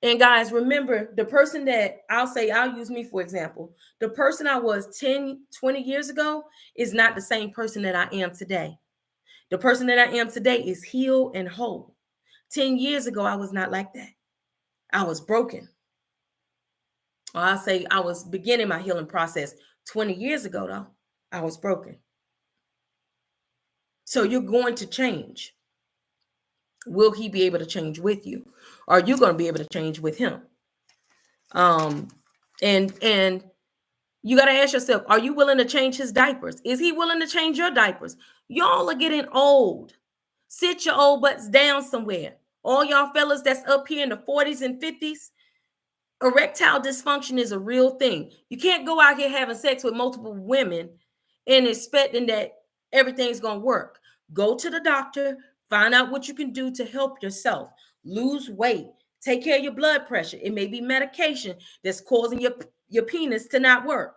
And guys, remember, the person that I'll use me for example. The person I was 10, 20 years ago is not the same person that I am today. The person that I am today is healed and whole. 10 years ago, I was not like that. I was broken. Or I'll say I was beginning my healing process. 20 years ago, though, I was broken. So you're going to change. Will he be able to change with you? Are you going to be able to change with him? And you got to ask yourself, are you willing to change his diapers? Is he willing to change your diapers? Y'all are getting old. Sit your old butts down somewhere. All y'all fellas that's up here in the 40s and 50s, erectile dysfunction is a real thing. You can't go out here having sex with multiple women and expecting that everything's going to work. Go to the doctor, find out what you can do to help yourself. Lose weight. Take care of your blood pressure. It may be medication that's causing your penis to not work.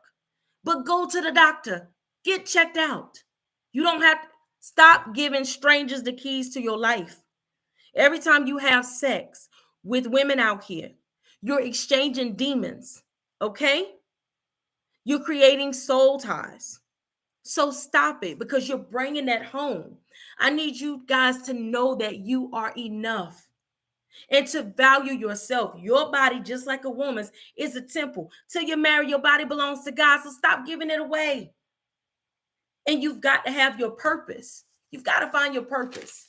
But go to the doctor. Get checked out. You don't have to stop giving strangers the keys to your life. Every time you have sex with women out here, you're exchanging demons, okay? You're creating soul ties. So stop it because you're bringing that home. I need you guys to know that you are enough and to value yourself. Your body, just like a woman's, is a temple. Till you marry, your body belongs to God, so stop giving it away. And you've got to have your purpose. You've got to find your purpose.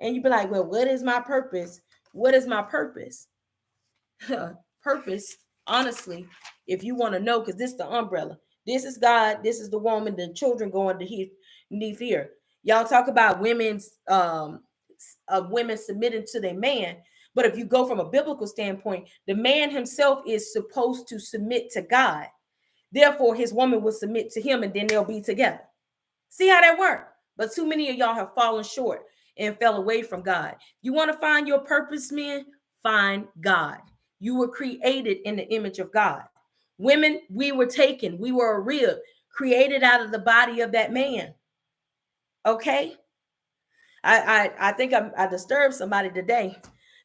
And you be like, well, what is my purpose? What is my purpose? Purpose, honestly, if you want to know, because this is the umbrella. This is God. This is the woman, the children going to need fear. Y'all talk about women submitting to their man. But if you go from a biblical standpoint, the man himself is supposed to submit to God. Therefore, his woman will submit to him and then they'll be together. See how that works? But too many of y'all have fallen short and fell away from God. You want to find your purpose, men? Find God. You were created in the image of God. Women, we were taken. We were a rib created out of the body of that man. Okay? I think I disturbed somebody today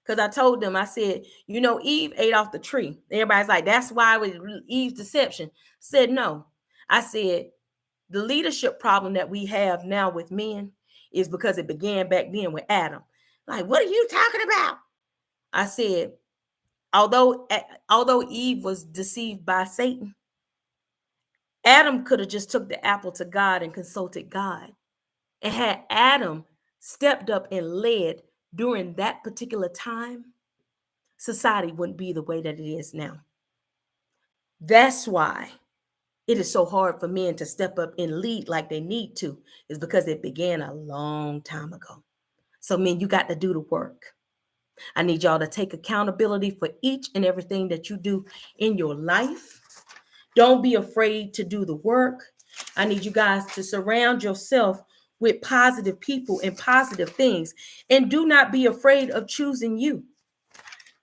because I told them, I said, Eve ate off the tree. Everybody's like, that's why it was Eve's deception. Said no. I said, the leadership problem that we have now with men is because it began back then with Adam. Like, what are you talking about? I said, although Eve was deceived by Satan, Adam could have just took the apple to God and consulted God. And had Adam stepped up and led during that particular time, society wouldn't be the way that it is now. That's why it is so hard for men to step up and lead like they need to, is because it began a long time ago. So, men, you got to do the work. I need y'all to take accountability for each and everything that you do in your life. Don't be afraid to do the work. I need you guys to surround yourself with positive people and positive things. And do not be afraid of choosing you.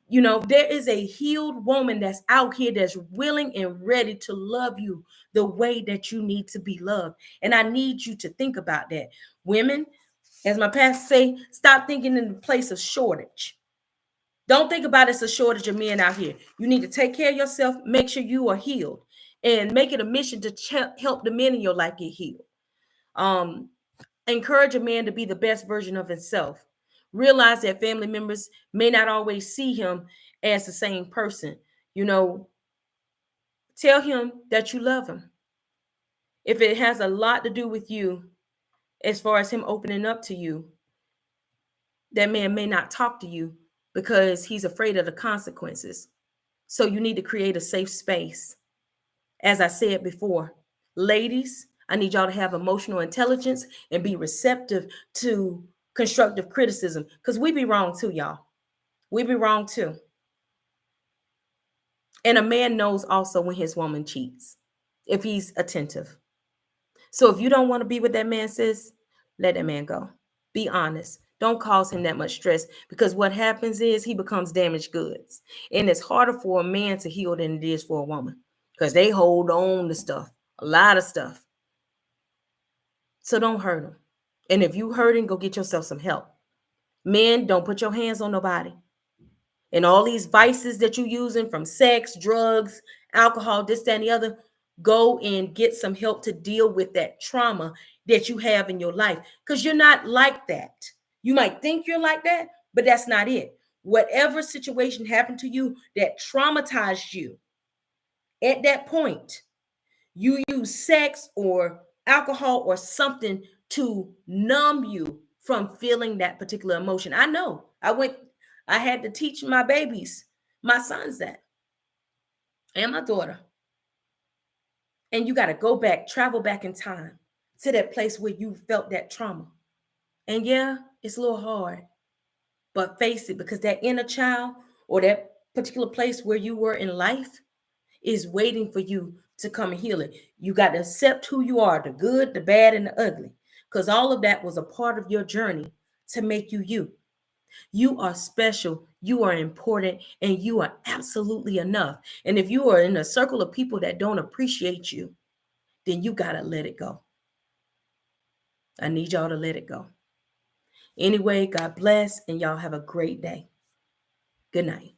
You know, there is a healed woman that's out here that's willing and ready to love you the way that you need to be loved. And I need you to think about that. Women, as my pastor say, stop thinking in the place of shortage. Don't think about it's a shortage of men out here. You need to take care of yourself, make sure you are healed, and make it a mission to help the men in your life get healed. Um, Encourage a man to be the best version of himself. Realize that family members may not always see him as the same person. You know, tell him that you love him. If it has a lot to do with you, as far as him opening up to you, that man may not talk to you because he's afraid of the consequences. So you need to create a safe space. As I said before, ladies, I need y'all to have emotional intelligence and be receptive to constructive criticism, because we be wrong too, y'all. We be wrong too. And a man knows also when his woman cheats, if he's attentive. So if you don't want to be with that man, sis, let that man go. Be honest. Don't cause him that much stress, because what happens is he becomes damaged goods. And it's harder for a man to heal than it is for a woman, because they hold on to stuff, a lot of stuff. So don't hurt him. And if you hurt him, go get yourself some help. Men, don't put your hands on nobody. And all these vices that you're using, from sex, drugs, alcohol, this, that, and the other, go and get some help to deal with that trauma that you have in your life. Because you're not like that. You might think you're like that, but that's not it. Whatever situation happened to you that traumatized you, at that point, you use sex or alcohol or something to numb you from feeling that particular emotion. I know. I had to teach my babies, my sons, that, and my daughter. And you got to go back, travel back in time to that place where you felt that trauma. And yeah, it's a little hard, but face it, because that inner child or that particular place where you were in life is waiting for you to come and heal it. You got to accept who you are, the good, the bad, and the ugly, because all of that was a part of your journey to make you you. You are special, you are important, and you are absolutely enough. And if you are in a circle of people that don't appreciate you, then you got to let it go. I need y'all to let it go. Anyway, God bless, and y'all have a great day. Good night.